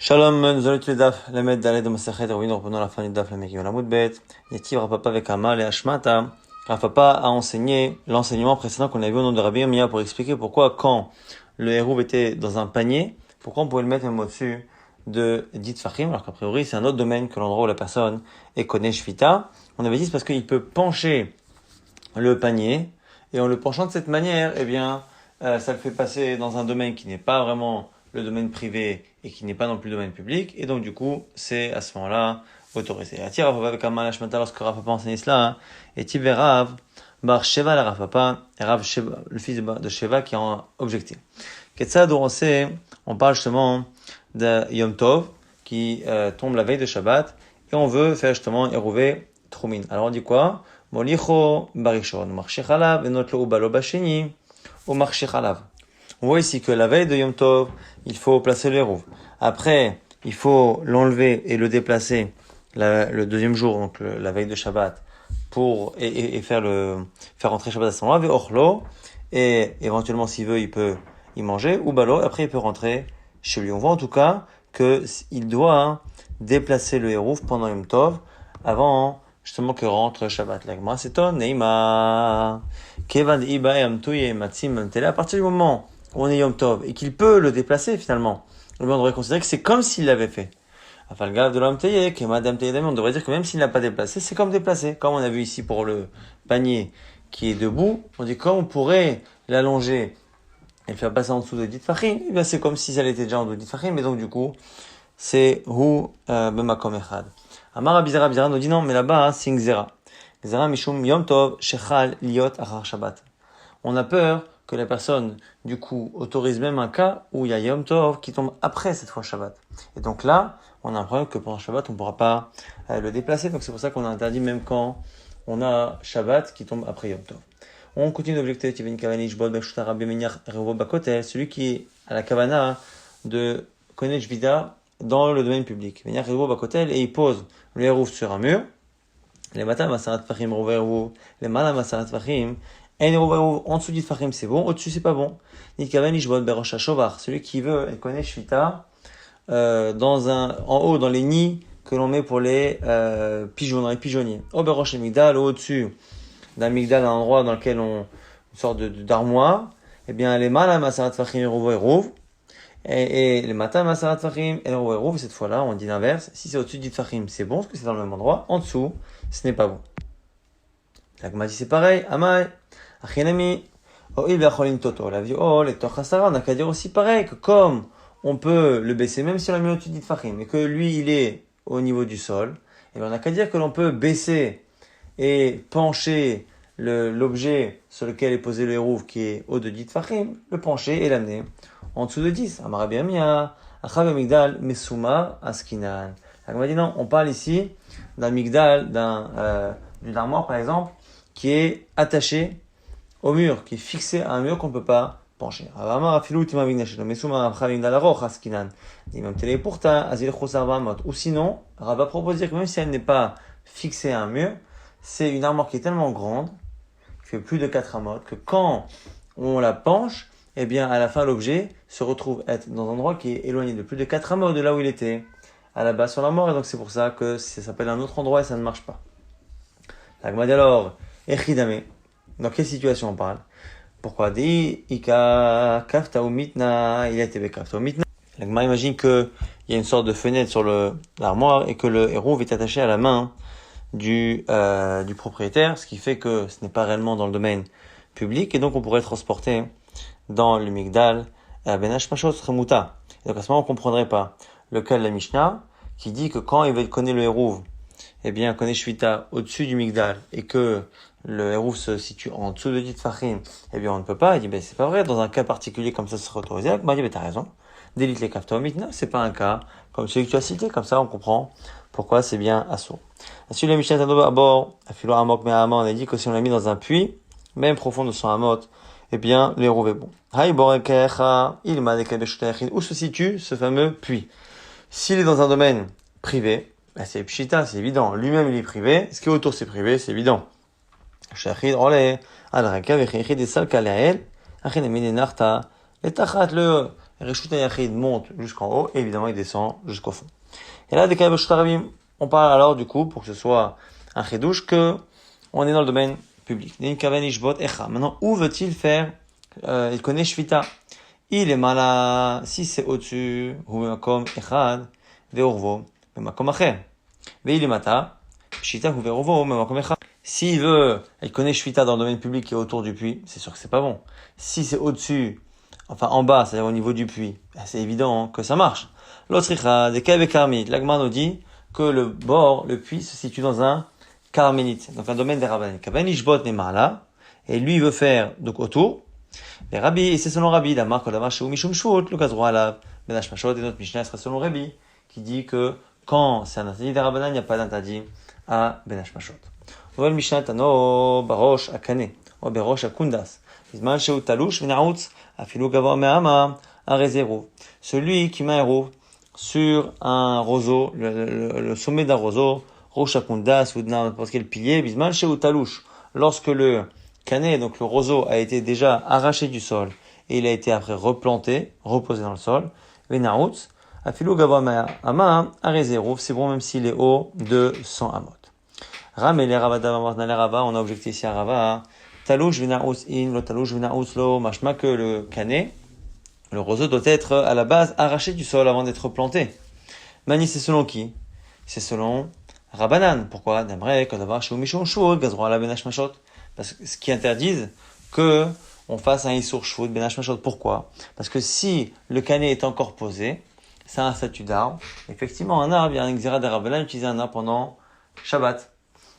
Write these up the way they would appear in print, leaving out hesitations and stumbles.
Shalom, nous allons étudier Daf, Lamed Daled de Masachet, et nous reprenons la fin du Daf, la Megillah, la Moudbet, Yativ Rapapa avec Amal et Ashmata. Rapapa a enseigné l'enseignement précédent qu'on a vu au nom de Rabbi Yirmiyah pour expliquer pourquoi quand le hérouv était dans un panier, pourquoi on pouvait le mettre même au-dessus de dit Fahim, alors qu'a priori c'est un autre domaine que l'endroit où la personne est connaît Shvita. On avait dit c'est parce qu'il peut pencher le panier, et en le penchant de cette manière, eh bien, ça le fait passer dans un domaine qui n'est pas vraiment le domaine privé et qui n'est pas non plus le domaine public, et donc du coup, c'est à ce moment-là autorisé. Attire Rav avec Amal Hashmata lorsque Rav Papa enseigne cela, et Tivé Rav, Bar Sheva la Rav Papa, et Rav Sheva, le fils de Sheva qui a objecté. Ketsad on parle justement de Yom Tov, qui tombe la veille de Shabbat, et on veut faire justement érouver Trumin. Alors on dit quoi? Molicho barishon, marché chalav, et notre lo balo basheni, ou marché chalav. On voit ici que la veille de Yom Tov, il faut placer le hérouv. Après, il faut l'enlever et le déplacer le deuxième jour, donc la veille de Shabbat, pour et faire rentrer Shabbat à ce moment-là, ochlo, et éventuellement s'il veut, il peut y manger, ou balo, après il peut rentrer chez lui. On voit en tout cas que il doit déplacer le hérouv pendant Yom Tov, avant justement que rentre Shabbat. L'agma c'est ton neima kevad iba yamtuye matsim tele. À partir du moment où on est Yom Tov et qu'il peut le déplacer finalement, on devrait considérer que c'est comme s'il l'avait fait. Afalgav de l'amteye kemadam teyedam, on devrait dire que même s'il n'a pas déplacé, c'est comme déplacé. Comme on a vu ici pour le panier qui est debout, on dit comme on pourrait l'allonger et le faire passer en dessous de dit fachim, eh bien c'est comme si ça l'était déjà en dessous de dit fachim, mais donc du coup c'est hu bemakom echad. Amar Abizara Bizara nous dit non, mais là-bas, c'est une Xera. Xera Mishum Yom Tov Shechal Liot Achar Shabbat. On a peur que la personne, du coup, autorise même un cas où il y a Yom Tov qui tombe après cette fois Shabbat. Et donc là, on a un problème que pendant Shabbat, on ne pourra pas le déplacer. Donc c'est pour ça qu'on a interdit même quand on a Shabbat qui tombe après Yom Tov. On continue d'objecter Tivin Kavani Jbol Beshuta Rabbi Menyach Revo Bakotel, celui qui est à la Kavana de connaître Vida dans le domaine public. Menyach Revo Bakotel, et il pose le hérouv sur un mur. Les matins, masarat fachim, hérouv, les malas, masarat fachim, un hérouv en dessous du fachim, c'est bon, au-dessus, c'est pas bon. Nitkaven, ishbot, berosh shovar, celui qui veut et connaît shvita, en haut, dans les nids que l'on met pour les, pigeons, dans les pigeonniers. Au berosh migdal, au-dessus d'un migdal, un endroit dans lequel une sorte d'armoire, eh bien, les malas, masarat fachim, hérouv, et les matins, Masarat Fahim, et le cette fois-là, on dit l'inverse. Si c'est au-dessus du Fahim, c'est bon, parce que c'est dans le même endroit. En dessous, ce n'est pas bon. L'agma dit c'est pareil. Amai, Achinami, Oil Beacholim Toto. La vie, les Tochasara, on n'a qu'à dire aussi pareil, que comme on peut le baisser, même si on l'a mis au-dessus du Fahim, et que lui, il est au niveau du sol, et bien on n'a qu'à dire que l'on peut baisser et pencher l'objet sur lequel est posé le hérouv qui est au-dessus du Fahim, le pencher et l'amener en dessous de 10. Amarabi Amia, Achav Migdal, Mesuma, Askinan. On va dire non, on parle ici d'un migdal, d'une armoire par exemple, qui est attaché au mur, qui est fixé à un mur qu'on ne peut pas pencher. Ou sinon, Rava propose de dire que même si elle n'est pas fixée à un mur, c'est une armoire qui est tellement grande, qui fait plus de 4 amot, que quand on la penche, eh bien, à la fin, l'objet se retrouve être dans un endroit qui est éloigné de plus de 4 amot de là où il était, à la base sur la mort, et donc c'est pour ça que ça s'appelle un autre endroit et ça ne marche pas. L'agma dit alors, Echidame, dans quelle situation on parle? Pourquoi dit Ika kafta ou mitna, il a été kafta ou mitna. L'agma imagine qu'il y a une sorte de fenêtre sur l'armoire et que le hérouv est attaché à la main du propriétaire, ce qui fait que ce n'est pas réellement dans le domaine public, et donc on pourrait le transporter dans le migdal, ben hashmashot remuta. Donc à ce moment, on comprendrait pas le cas de la Mishnah, qui dit que quand il veut connaître le hérouv, eh bien, connaît shvita au-dessus du migdal, et que le hérouv se situe en dessous de dit fachim, eh bien, on ne peut pas. Il dit, ben, c'est pas vrai, dans un cas particulier comme ça, ce serait autorisé. Il dit, ben, t'as raison. Délit les kafta mitna, c'est pas un cas comme celui que tu as cité, comme ça, on comprend pourquoi c'est bien assourd. Ensuite, la Mishnah à bord, afilo amok me on a dit que si on l'a mis dans un puits, même profond de 100 amot, eh bien, le hérouv est bon. Où se situe ce fameux puits? S'il est dans un domaine privé, ben c'est pshita, c'est évident. Lui-même, il est privé. Ce qui est autour, c'est privé, c'est évident. Le Reshut Yachid monte jusqu'en haut, et évidemment il descend jusqu'au fond. Et là, Dekaï Beshut Rabim, on parle alors du coup, pour que ce soit un chidouche, que on est dans le domaine public. Maintenant, où veut-il faire il connaît Shvita. Il est malin si c'est au-dessus, ou makom echad, ve'orvo, makom acher. Ve'il est mata, pshita ou ve'orvo, makom echad. S'il veut, il connaît Shvita dans le domaine public qui est autour du puits, c'est sûr que c'est pas bon. Si c'est au-dessus, enfin en bas, c'est-à-dire au niveau du puits, c'est évident que ça marche. L'autre echad, des kabe karmit. L'agma nous dit que le bord, le puits se situe dans un carmélite, donc un domaine des rabbins. Kaben ishbot n'est malin, et lui veut faire donc autour. Les Rabbi, et c'est selon Rabbi, la marque de la marche ou Mishum Shvut, le Kazroa la Benash Mashot, et notre Mishnah sera selon Rabbi, qui dit que quand c'est un interdit des Rabbanan, il n'y a pas d'interdit à Benash Mashot. Nouvelle Mishnah Tano, Barosh Akane, ou Barosh Akundas, Izman Sheu Talouch, Venaoutz, Afilou Gavor Me'ama, Arezero. Celui qui met un héros sur un roseau, le sommet d'un roseau, Rosh Akundas, ou n'importe quel pilier, Izman Sheu Talouch, lorsque le canet, donc le roseau, a été déjà arraché du sol et il a été après replanté, reposé dans le sol. Venaoutz, afilou gavama ama arezeruf, c'est bon même s'il est haut de 100 amot. Ramele ravada mamartnale rava, on a objecté ici à rava. Talouch venaoutz in, lo talouch venaoutz lo, machma que le canet, le roseau doit être à la base arraché du sol avant d'être planté. Mani, c'est selon qui? C'est selon Rabbanan. Pourquoi? D'amre, kodavar shou mishon shou, gazroa la benash mashot. Parce que ce qui interdise que on fasse un Issour Shvut Ben Hashmashot. Pourquoi? Parce que si le canet est encore posé, c'est un statut d'arbre. Effectivement, un arbre, il y a un Xéra d'Arabella utiliser un arbre pendant Shabbat.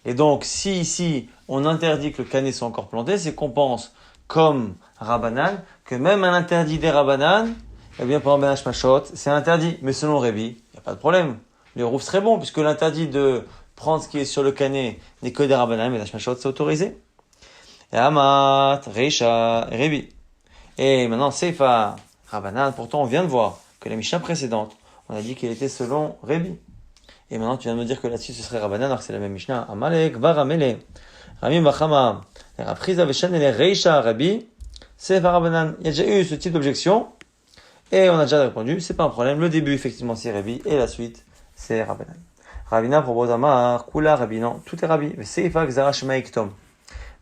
Et donc, si ici, on interdit que le canet soit encore planté, c'est qu'on pense, comme Rabbanan, que même un interdit des Rabbanan, eh bien, pendant Ben Hashmashot, c'est interdit. Mais selon Rébi, il n'y a pas de problème. Le rouf serait bon, puisque l'interdit de prendre ce qui est sur le canet n'est que des Rabbanan, mais Ben Hashmashot, c'est autorisé. Et Amat, Reisha, Rebi. Et maintenant, Seifa, Rabbanan, pourtant on vient de voir que la Mishnah précédente, on a dit qu'il était selon Rebi. Et maintenant tu viens de me dire que là-dessus ce serait Rabbanan, alors que c'est la même Mishnah. Amalek, Varamele, Rami Bachama, les Rapriza, Veshan et les Reisha, Rebi, Seifa, Rabbanan. Il y a déjà eu ce type d'objection, et on a déjà répondu, c'est pas un problème. Le début, effectivement, c'est Rebi, et la suite, c'est Rabbanan. Ravina propose Amar, Kula, Rabbi, non, tout est Rabbi. Seifa, Xara, Shema, Iktom.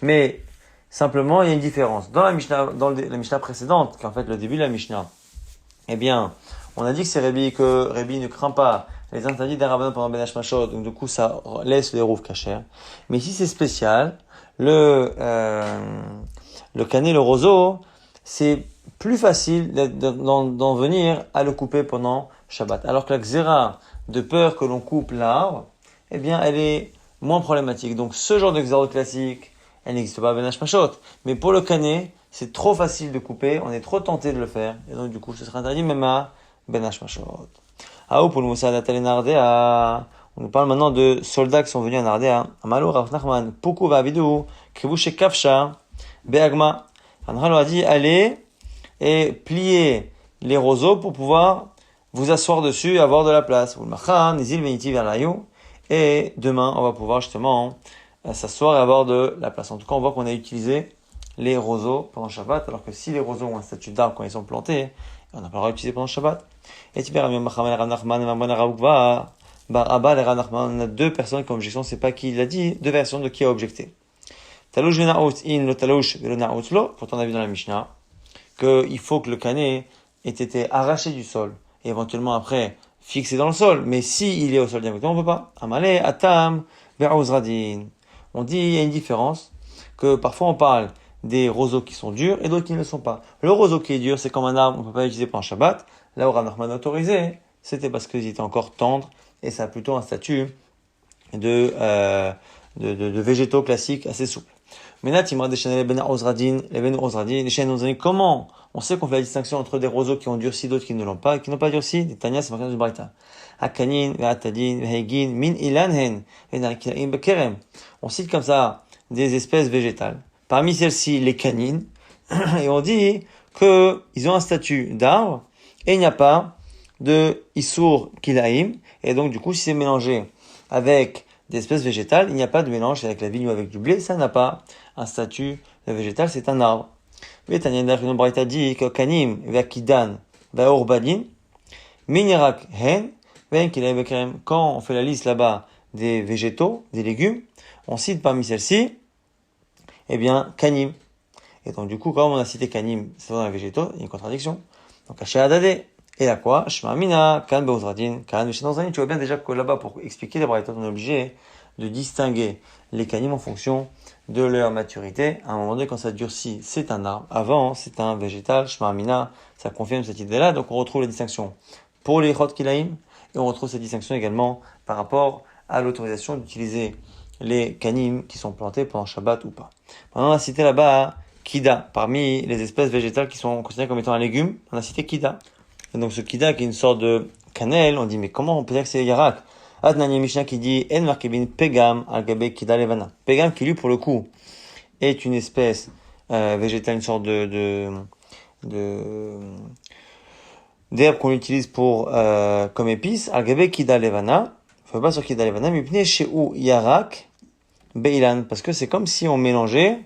Mais, simplement, il y a une différence. Dans la Mishnah, la Mishnah précédente, qui est en fait le début de la Mishnah, eh bien, on a dit que c'est Rébi, que Rébi ne craint pas les interdits des Rabbanan pendant Ben Hashmashot, donc du coup, ça laisse les rouves cachers. Mais ici, c'est spécial. Le canet, le roseau, c'est plus facile d'en venir à le couper pendant Shabbat. Alors que la xéra, de peur que l'on coupe l'arbre, eh bien, elle est moins problématique. Donc, ce genre de xéra classique, elle n'existe pas à Ben Hashmashot. Mais pour le canet, c'est trop facile de couper, on est trop tenté de le faire. Et donc, du coup, ce sera interdit même à Ben Hashmashot. Ah, pour le Moussa d'Atal Nardea. On nous parle maintenant de soldats qui sont venus à Nardea. Amalo, Rav Nachman, Poukou Vavidou, Kribouche Kafsha, Beagma. Ranralo a dit, allez et pliez les roseaux pour pouvoir vous asseoir dessus et avoir de la place. Et demain, on va pouvoir justement s'asseoir et avoir de la place. En tout cas, on voit qu'on a utilisé les roseaux pendant Shabbat, alors que si les roseaux ont un statut d'arbre quand ils sont plantés, on n'a pas le droit d'utiliser pendant Shabbat. Et tu verras, on a deux personnes qui ont objection, c'est pas qui l'a dit, deux versions de qui a objecté. Talouch venaout in, le talouch venaout lo, pourtant on a vu dans la Mishnah, qu'il faut que le canet ait été arraché du sol, et éventuellement après, fixé dans le sol. Mais si il est au sol directement, on peut pas. Amale, atam, be'auzradin. On dit, il y a une différence, que parfois on parle des roseaux qui sont durs et d'autres qui ne le sont pas. Le roseau qui est dur, c'est comme un arbre, on ne peut pas l'utiliser pendant Shabbat. Là où Rav Nachman a autorisé, c'était parce qu'ils étaient encore tendres et ça a plutôt un statut de végétaux classiques assez souple. Maintenant, comment on sait qu'on fait la distinction entre des roseaux qui ont durci, d'autres qui ne l'ont pas, et qui n'ont pas durci? Des Tanya, c'est marqué dans le Braïta. Akanin, ve'atadin, ve'hegin, min ilanhen, ve'narkilaim bekerem. On cite comme ça des espèces végétales. Parmi celles-ci, les canines. Et on dit que ils ont un statut d'arbre, et il n'y a pas de Issour Kilaim. Et donc, du coup, si c'est mélangé avec des espèces végétales, il n'y a pas de mélange avec la vigne ou avec du blé, ça n'a pas un statut de végétal, c'est un arbre. Mais Tanya Braïta dit que Kanim, Vakidan, Baor Badin, Minirak Hen, Ven Kilei Bekrem. Quand on fait la liste là-bas des végétaux, des légumes, on cite parmi celles-ci, eh bien, Kanim. Et donc, du coup, comme on a cité Kanim, c'est dans les végétaux, il y a une contradiction. Donc, Haché Adade. Et là quoi? Shma Mina, Kan Beozradin, Kan Veshenanzani. Tu vois bien déjà que là-bas, pour expliquer les braïtot, on est obligé de distinguer les Kanim en fonction de leur maturité. À un moment donné, quand ça durcit, c'est un arbre. Avant, c'est un végétal. Shma Mina, ça confirme cette idée-là. Donc, on retrouve la distinction pour les Chot Kilaim. Et on retrouve cette distinction également par rapport à l'autorisation d'utiliser les Kanim qui sont plantés pendant Shabbat ou pas. Maintenant, on a cité là-bas Kida. Parmi les espèces végétales qui sont considérées comme étant un légume, on a cité Kida. Et donc ce Kida qui est une sorte de cannelle, on dit mais comment on peut dire que c'est Yarak? Adnani Mishnah qui dit En markebin pegam al-gabe Kida levana. Pegam qui lui pour le coup est une espèce végétale, une sorte d'herbe qu'on utilise pour comme épice. Al-gabe Kida levana. Faut pas sur Kida levana, mais pne chez ou Yarak Beilan, parce que c'est comme si on mélangeait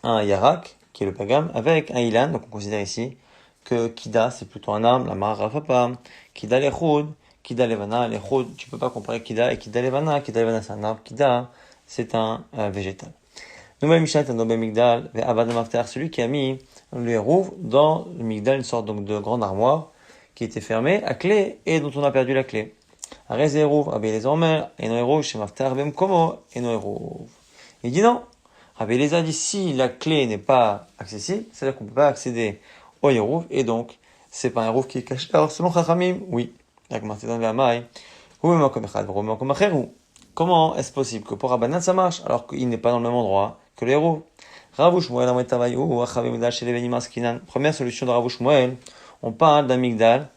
un Yarak, qui est le pegam, avec un Ilan, donc on considère ici que Kida, c'est plutôt un arbre, la Marafapa, Kida l'Echoud, Kida Levana, l'Echoud, tu peux pas comparer Kida et Kida Levana. Kida Levana, c'est un arbre, Kida, c'est un végétal. Nouvelle Mishnah, un Nobel Migdal, Abad Maftar, celui qui a mis le Hérouv dans le Migdal, une sorte donc de grande armoire, qui était fermée à clé et dont on a perdu la clé. Arrête Hérouv, Rabbi Eliezer Omer, et no Hérouv, chez Maftar, Bem Komo, et no Hérouv. Il dit non. Rabbi Eliezer dit si la clé n'est pas accessible, c'est-à-dire qu'on peut pas accéder au Hérouv, et donc, c'est pas un Hérouv qui est caché. Alors, selon Chachamim, oui. Comment est-ce possible que pour Rabbanan ça marche, alors qu'il n'est pas dans le même endroit que le Hérouv? Première solution de Rav Shmuel, on parle d'un migdal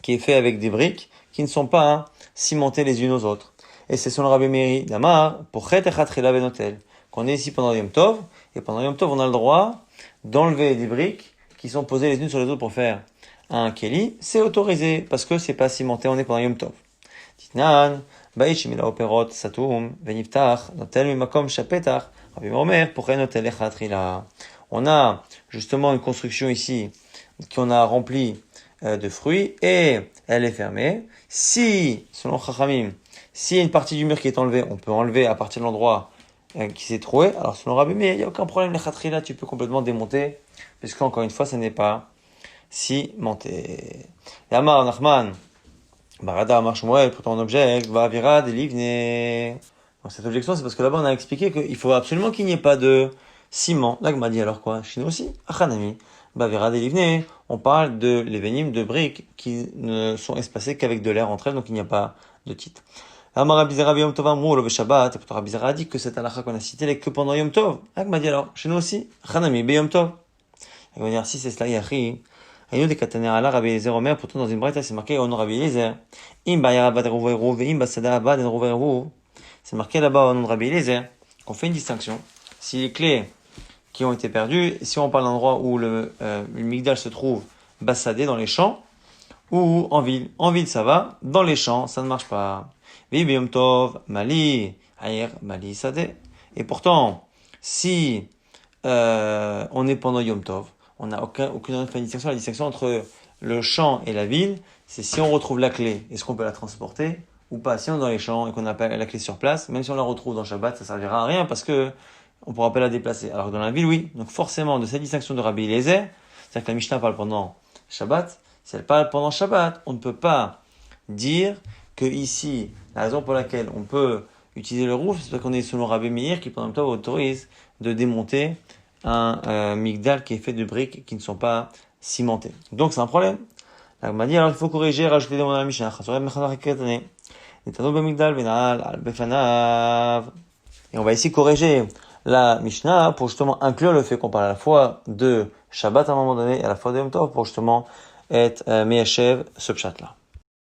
qui est fait avec des briques qui ne sont pas cimentées les unes aux autres. Et c'est selon Rabbi Meiri d'Amar, pour Chet Echat Chila Benotel, qu'on est ici pendant Yom Tov, et pendant Yom Tov, on a le droit d'enlever des briques qui sont posées les unes sur les autres pour faire un keli, c'est autorisé, parce que c'est pas cimenté, on est pendant Yom Tov. Titnan, Baïch Mila Operot, Satum, Veniftach, Notel Mimakom Shapetach, Rabbi Omer, pour Notel Echat Chila. On a justement une construction ici, qu'on a remplie de fruits, et elle est fermée. Si, selon Chachamim, s'il y a une partie du mur qui est enlevée, on peut enlever à partir de l'endroit qui s'est troué. Alors selon Rabbi Meir, il n'y a aucun problème, les khatrila, tu peux complètement démonter, puisque encore une fois, ça n'est pas cimenté. Yamar Nachman, Barada Amar Shmuel, pour ton objet, Vavira Delivne. Donc cette objection, c'est parce que là-bas on a expliqué qu'il faut absolument qu'il n'y ait pas de ciment. Là, m'a dit alors quoi? Chez nous aussi, Achanami. Bavira Delivne, on parle de l'événim de briques qui ne sont espacées qu'avec de l'air entre elles, donc il n'y a pas de titre. Amar Abizera Yom Tov Amrou le Shabbat, et pourtant Abizera a dit que cette halakha qu'on a citée n'est que pendant Yom Tov. Là, m'a dit alors, chez nous aussi, Achanami, Yom Tov. Il va dire, si c'est cela, Yachi, Ayou de Kataner Allah, Rabbi Eliezer Omer, pourtant dans une braïta, c'est marqué, on Rabbi Eliezer. Im Bayara Bad Rouva Erouv, Im Basada Bad Rouva Erouv. C'est marqué là-bas au nom de Rabbi Eliezer, qu'on fait une distinction. Si les clés qui ont été perdues, si on parle d'un endroit où le Migdal se trouve bassadé dans les champs, ou en ville. En ville, ça va. Dans les champs, ça ne marche pas. Vibi Yom Tov, Mali, Ayer, Mali, Sadeh. Et pourtant, si on est pendant Yom Tov, on n'a aucune autre distinction. La distinction entre le champ et la ville, c'est si on retrouve la clé, est-ce qu'on peut la transporter ou pas? Si on est dans les champs et qu'on n'a pas la clé sur place, même si on la retrouve dans Shabbat, ça servira à rien parce que on pourra pas la déplacer. Alors que dans la ville, oui. Donc forcément, de cette distinction de Rabbi Eliezer, c'est-à-dire que la Mishnah parle pendant Shabbat, si elle parle pendant Shabbat, on ne peut pas dire que ici, la raison pour laquelle on peut utiliser le rouf, c'est parce qu'on est selon Rabbi Meir qui pendant le temps autorise de démonter un migdal qui est fait de briques qui ne sont pas cimentées. Donc c'est un problème. Là, on m'a dit alors il faut corriger, rajouter des mots dans la Mishnah. Et on va ici corriger la Mishnah pour justement inclure le fait qu'on parle à la fois de Shabbat à un moment donné et à la fois de Yom Tov pour justement être Meyachev ce pshat là.